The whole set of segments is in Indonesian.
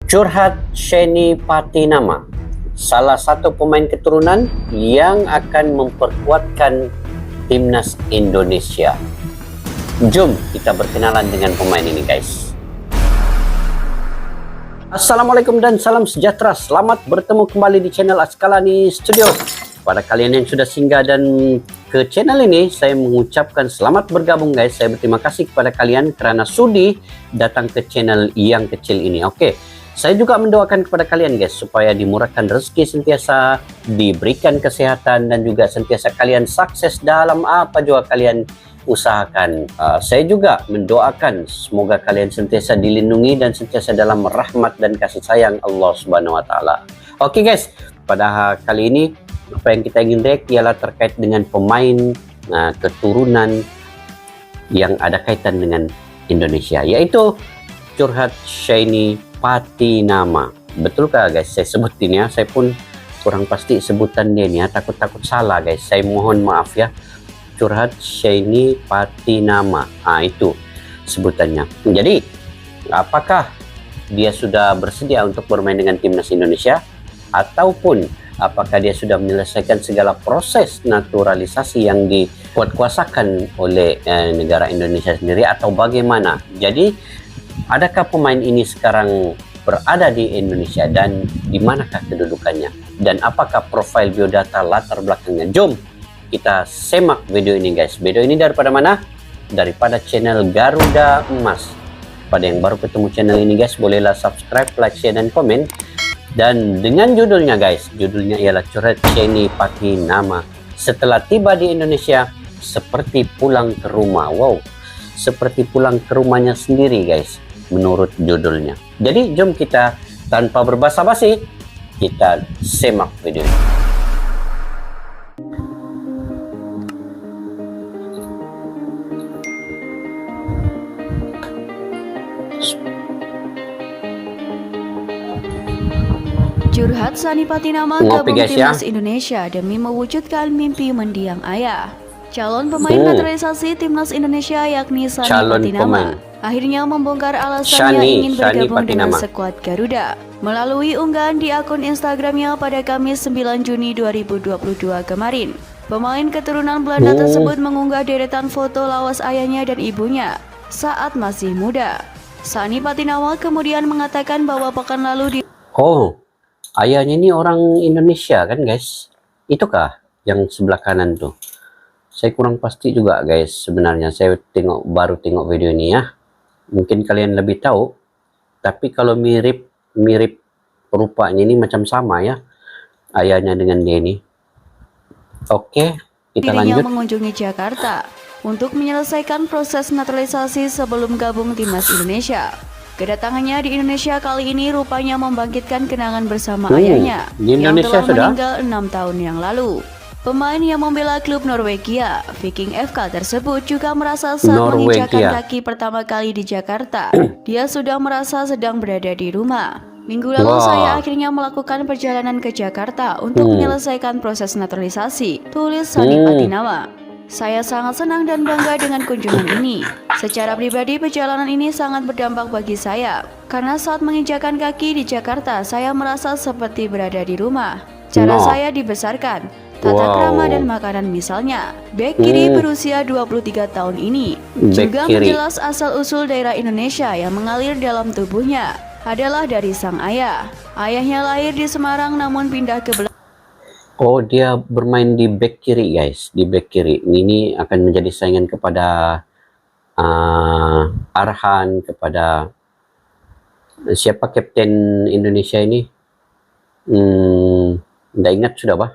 Curhat Sheni Patinama, salah satu pemain keturunan yang akan memperkuatkan timnas Indonesia. Jom kita berkenalan dengan pemain ini, guys. Assalamualaikum dan salam sejahtera. Selamat bertemu kembali di channel Askalani Studio. Pada kalian yang sudah singgah dan ke channel ini, saya mengucapkan selamat bergabung, guys. Saya berterima kasih kepada kalian kerana sudi datang ke channel yang kecil ini. Oke. Saya juga mendoakan kepada kalian, guys, supaya dimurahkan rezeki sentiasa, diberikan kesehatan, dan juga sentiasa kalian sukses dalam apa juga kalian usahakan. Saya juga mendoakan semoga kalian sentiasa dilindungi dan sentiasa dalam rahmat dan kasih sayang Allah Subhanahu Wa Taala. Oke, guys, pada kali ini apa yang kita ingin react ialah terkait dengan pemain keturunan yang ada kaitan dengan Indonesia, yaitu Curhat Sheni Patinama. Betulkah, guys, saya sebutin ya? Saya pun kurang pasti sebutan dia nih ya. Takut salah, guys. Saya mohon maaf ya. Curhat Sheni Patinama. Itu sebutannya. Jadi, apakah dia sudah bersedia untuk bermain dengan timnas Indonesia? Ataupun apakah dia sudah menyelesaikan segala proses naturalisasi yang dikuatkuasakan oleh negara Indonesia sendiri, atau bagaimana? Jadi, adakah pemain ini sekarang berada di Indonesia dan di manakah kedudukannya? Dan apakah profil biodata latar belakangnya? Jom kita semak video ini, guys. Video ini daripada mana? Daripada channel Garuda Emas. Pada yang baru ketemu channel ini, guys, bolehlah subscribe, like, share, dan komen. Dan dengan judulnya, guys, judulnya ialah Curhat Sheni Patinama. Setelah tiba di Indonesia, seperti pulang ke rumah. Wow, seperti pulang ke rumahnya sendiri, guys, menurut judulnya. Jadi jom kita tanpa berbasa-basi kita semak video ini. Curhat Sheni Patinama gabung timnas Indonesia demi mewujudkan mimpi mendiang ayah. Calon pemain naturalisasi timnas Indonesia yakni Sheni Patinama akhirnya membongkar alasannya ingin bergabung dengan skuad Garuda. Melalui unggahan di akun Instagramnya pada Kamis 9 Juni 2022 kemarin, pemain keturunan Belanda tersebut mengunggah deretan foto lawas ayahnya dan ibunya saat masih muda. Sheni Patinama kemudian mengatakan bahwa pekan lalu ayahnya ini orang Indonesia kan, guys? Itukah yang sebelah kanan tuh? Saya kurang pasti juga, guys, sebenarnya. Saya baru tengok video ini ya. Mungkin kalian lebih tahu. Tapi kalau mirip rupanya ini macam sama ya, ayahnya dengan dia ini. Oke, kita lanjut. Mengunjungi Jakarta untuk menyelesaikan proses naturalisasi sebelum gabung timnas Indonesia. Kedatangannya di Indonesia kali ini rupanya membangkitkan kenangan bersama ayahnya yang telah meninggal 6 tahun yang lalu. Pemain yang membela klub Norwegia, Viking FK tersebut juga merasa saat menginjakan kaki pertama kali di Jakarta, dia sudah merasa sedang berada di rumah. Minggu lalu saya akhirnya melakukan perjalanan ke Jakarta untuk menyelesaikan proses naturalisasi, tulis Sheni Patinama. Saya sangat senang dan bangga dengan kunjungan ini. Secara pribadi, perjalanan ini sangat berdampak bagi saya. Karena saat menginjakan kaki di Jakarta, saya merasa seperti berada di rumah. Cara saya dibesarkan, tata krama dan makanan misalnya. Bek kiri berusia 23 tahun ini juga menjelas asal-usul daerah Indonesia yang mengalir dalam tubuhnya adalah dari sang ayah. Ayahnya lahir di Semarang namun pindah ke Belanda. Dia bermain di bek kiri, guys. Di bek kiri. Ini akan menjadi saingan kepada Arhan, kepada siapa kapten Indonesia ini? Nggak ingat sudah, Pak.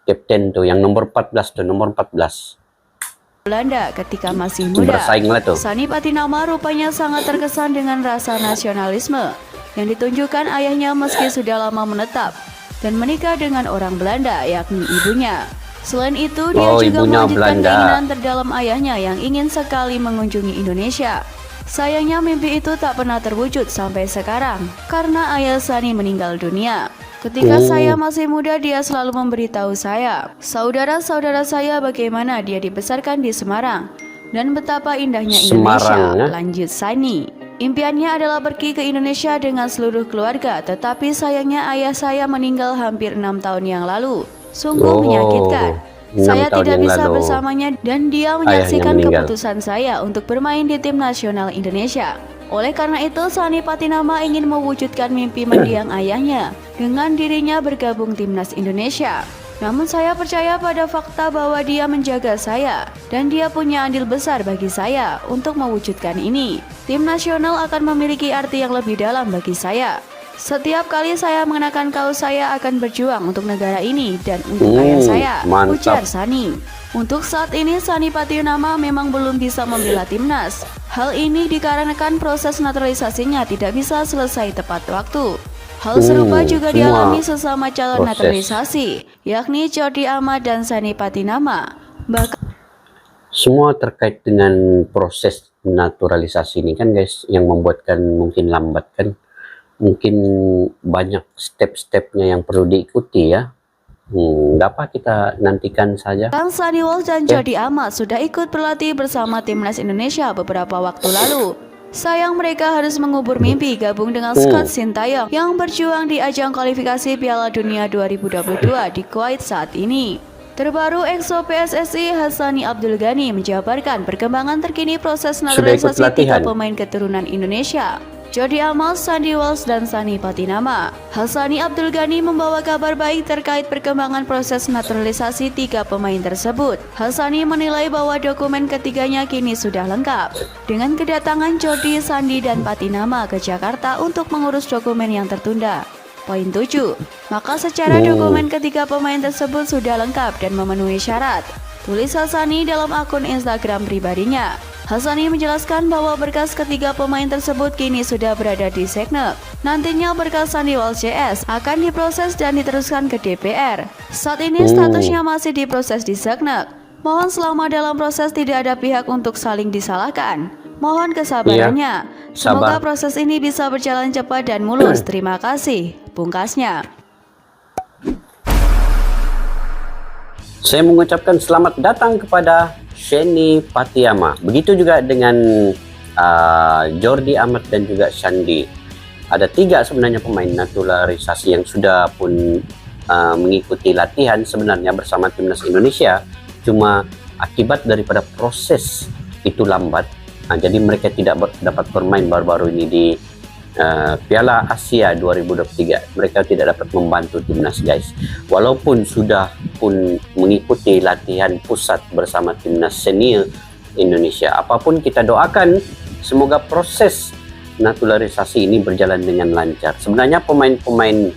Kapten tuh yang nomor 14 tuh, nomor 14. Belanda ketika masih muda. Sheni Patinama rupanya sangat terkesan dengan rasa nasionalisme yang ditunjukkan ayahnya meski sudah lama menetap dan menikah dengan orang Belanda, yakni ibunya. Selain itu, dia juga melanjutkan keinginan terdalam ayahnya yang ingin sekali mengunjungi Indonesia. Sayangnya mimpi itu tak pernah terwujud sampai sekarang karena ayah Sheni meninggal dunia. Ketika saya masih muda, dia selalu memberitahu saya, saudara-saudara saya, bagaimana dia dibesarkan di Semarang dan betapa indahnya Indonesia, lanjut Sheni. Impiannya adalah pergi ke Indonesia dengan seluruh keluarga, tetapi sayangnya ayah saya meninggal hampir 6 tahun yang lalu. Sungguh menyakitkan. 6 Saya tahun tidak yang bisa lalu bersamanya dan dia ayahnya menyaksikan meninggal. keputusan saya untuk bermain di tim nasional Indonesia. Oleh karena itu, Sani Patinama ingin mewujudkan mimpi mendiang ayahnya dengan dirinya bergabung timnas Indonesia. Namun saya percaya pada fakta bahwa dia menjaga saya dan dia punya andil besar bagi saya untuk mewujudkan ini. Tim nasional akan memiliki arti yang lebih dalam bagi saya. Setiap kali saya mengenakan kaos, saya akan berjuang untuk negara ini dan untuk ayah saya, ujar Sani. Untuk saat ini, Sani Patinama memang belum bisa membela timnas. Hal ini dikarenakan proses naturalisasinya tidak bisa selesai tepat waktu. Hal serupa juga dialami sesama calon naturalisasi, yakni Jordi Amat dan Sani Patinama. Semua terkait dengan proses naturalisasi ini kan guys, yang membuatkan mungkin lambat kan. Mungkin banyak step-stepnya yang perlu diikuti ya. Nggak apa, kita nantikan saja. Sani Walsh dan Jordi Amat sudah ikut berlatih bersama timnas Indonesia beberapa waktu lalu. Sayang mereka harus mengubur mimpi gabung dengan Scott Sintayong yang berjuang di ajang kualifikasi Piala Dunia 2022 di Kuwait saat ini. Terbaru, EXO PSSI Hassani Abdul Ghani menjabarkan perkembangan terkini proses naturalisasi 3 pemain keturunan Indonesia, Jordi Amat, Sandy Walsh, dan Sani Patinama. Hassani Abdul Ghani membawa kabar baik terkait perkembangan proses naturalisasi 3 pemain tersebut. Hassani menilai bahwa dokumen ketiganya kini sudah lengkap dengan kedatangan Jordi, Sandi, dan Patinama ke Jakarta untuk mengurus dokumen yang tertunda. Poin 7. Maka secara dokumen ketiga pemain tersebut sudah lengkap dan memenuhi syarat, tulis Hassani dalam akun Instagram pribadinya. Hassani menjelaskan bahwa berkas ketiga pemain tersebut kini sudah berada di Seknek. Nantinya berkas Sandy Walsh JS akan diproses dan diteruskan ke DPR. Saat ini statusnya masih diproses di Seknek. Mohon selama dalam proses tidak ada pihak untuk saling disalahkan. Mohon kesabarannya. Semoga proses ini bisa berjalan cepat dan mulus. Terima kasih, pungkasnya. Saya mengucapkan selamat datang kepada Sani Patinama. Begitu juga dengan Jordi Amat dan juga Sandi. Ada 3 sebenarnya pemain naturalisasi yang sudah pun mengikuti latihan sebenarnya bersama timnas Indonesia. Cuma akibat daripada proses itu lambat, jadi mereka tidak dapat bermain baru-baru ini di Piala Asia 2023. Mereka tidak dapat membantu timnas guys, walaupun sudah pun mengikuti latihan pusat bersama timnas senior Indonesia. Apapun kita doakan, semoga proses naturalisasi ini berjalan dengan lancar. Sebenarnya pemain-pemain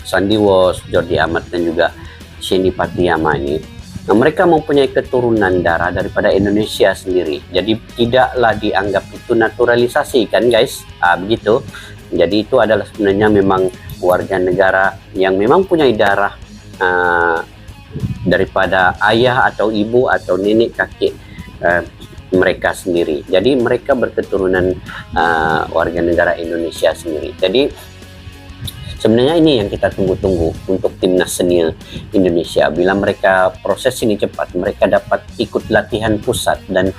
Sandy Walsh, Jordi Amat, dan juga Sani Patinama ini, mereka mempunyai keturunan darah daripada Indonesia sendiri. Jadi tidaklah dianggap itu naturalisasi kan guys, begitu. Jadi itu adalah sebenarnya memang warga negara yang memang punya darah daripada ayah atau ibu atau nenek kakek mereka sendiri. Jadi mereka berketurunan warga negara Indonesia sendiri. Jadi sebenarnya ini yang kita tunggu-tunggu untuk timnas senior Indonesia. Bila mereka proses ini cepat, mereka dapat ikut latihan pusat dan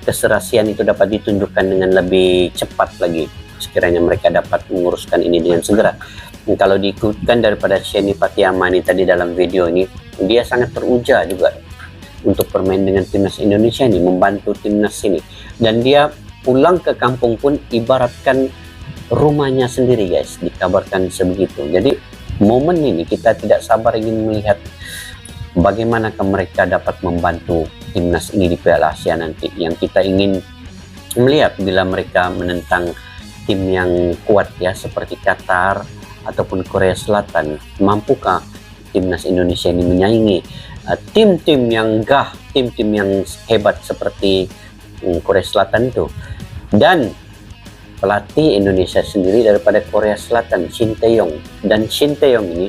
keserasian itu dapat ditunjukkan dengan lebih cepat lagi. Sekiranya mereka dapat menguruskan ini dengan segera. Dan kalau diikutkan daripada Sani Patinama ini tadi dalam video ini, dia sangat teruja juga untuk bermain dengan timnas Indonesia ini, membantu timnas ini. Dan dia pulang ke kampung pun ibaratkan rumahnya sendiri guys, dikabarkan sebegitu. Jadi momen ini kita tidak sabar ingin melihat bagaimanakah mereka dapat membantu timnas ini di Piala Asia nanti. Yang kita ingin melihat bila mereka menentang tim yang kuat ya, seperti Qatar ataupun Korea Selatan, mampukah timnas Indonesia ini menyaingi tim-tim yang tim-tim yang hebat seperti Korea Selatan itu. Dan pelatih Indonesia sendiri daripada Korea Selatan, Shin Tae-yong, dan Shin Tae-yong ini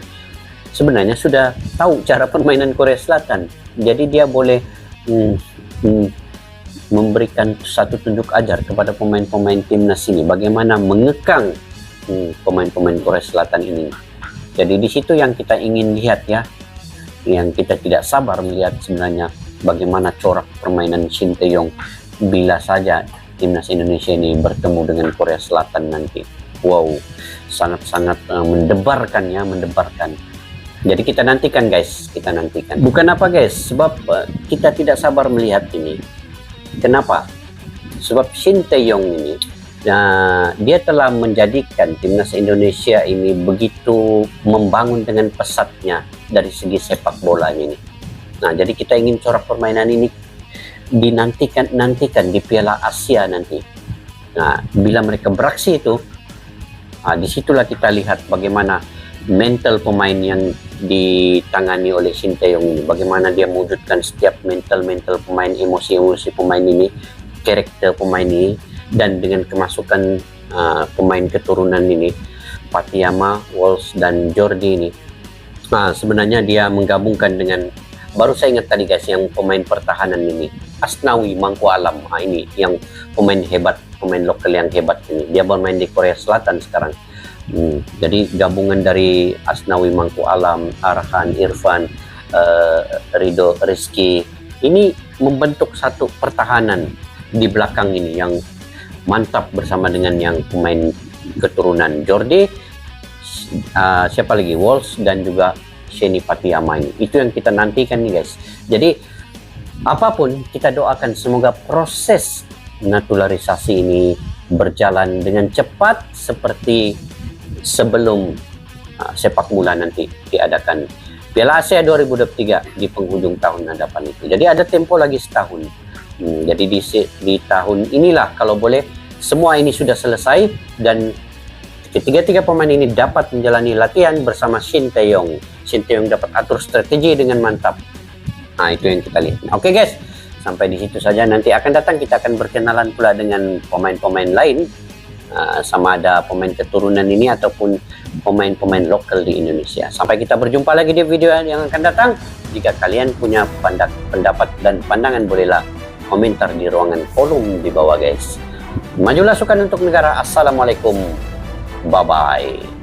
sebenarnya sudah tahu cara permainan Korea Selatan. Jadi dia boleh memberikan satu tunjuk ajar kepada pemain-pemain timnas ini bagaimana mengekang pemain-pemain Korea Selatan ini. Jadi di situ yang kita ingin lihat ya, yang kita tidak sabar melihat sebenarnya bagaimana corak permainan Shin Tae-yong bila saja timnas Indonesia ini bertemu dengan Korea Selatan nanti. Wow, sangat-sangat mendebarkan ya, mendebarkan. Jadi kita nantikan guys, kita nantikan. Bukan apa guys, sebab kita tidak sabar melihat ini. Kenapa? Sebab Shin Tae-yong ini, dia telah menjadikan timnas Indonesia ini begitu membangun dengan pesatnya dari segi sepak bolanya ini. Nah, jadi kita ingin corak permainan ini dinantikan di Piala Asia nanti. Nah, bila mereka beraksi itu, disitulah kita lihat bagaimana mental pemain yang ditangani oleh Shin Tae-yong ini, bagaimana dia mewujudkan setiap mental pemain, emosi pemain ini, karakter pemain ini, dan dengan kemasukan pemain keturunan ini, Fatiyama, Walsh, dan Jordi ini. Sebenarnya dia menggabungkan dengan, baru saya ingat tadi guys, yang pemain pertahanan ini, Asnawi Mangku Alam. Ini yang pemain hebat, pemain lokal yang hebat ini. Dia bermain di Korea Selatan sekarang. Jadi gabungan dari Asnawi Mangku Alam, Arhan, Irfan, Rido, Rizky, ini membentuk satu pertahanan di belakang ini yang mantap bersama dengan yang pemain keturunan Jordi, siapa lagi, Walsh, dan juga Sheni Fatiyama ini. Itu yang kita nantikan nih guys. Jadi apapun kita doakan semoga proses naturalisasi ini berjalan dengan cepat seperti sebelum sepak bola nanti diadakan Piala Asia 2023 di penghujung tahun hadapan itu. Jadi ada tempo lagi setahun. Jadi di tahun inilah kalau boleh semua ini sudah selesai dan ketiga-tiga pemain ini dapat menjalani latihan bersama Shin Tae-yong. Shin Tae-yong dapat atur strategi dengan mantap. Itu yang kita lihat. Oke guys, sampai di situ saja. Nanti akan datang kita akan berkenalan pula dengan pemain-pemain lain. Sama ada pemain keturunan ini ataupun pemain-pemain lokal di Indonesia. Sampai kita berjumpa lagi di video yang akan datang. Jika kalian punya pendapat dan pandangan, bolehlah komentar di ruangan kolom di bawah guys. Majulah sukan untuk negara. Assalamualaikum. Bye-bye.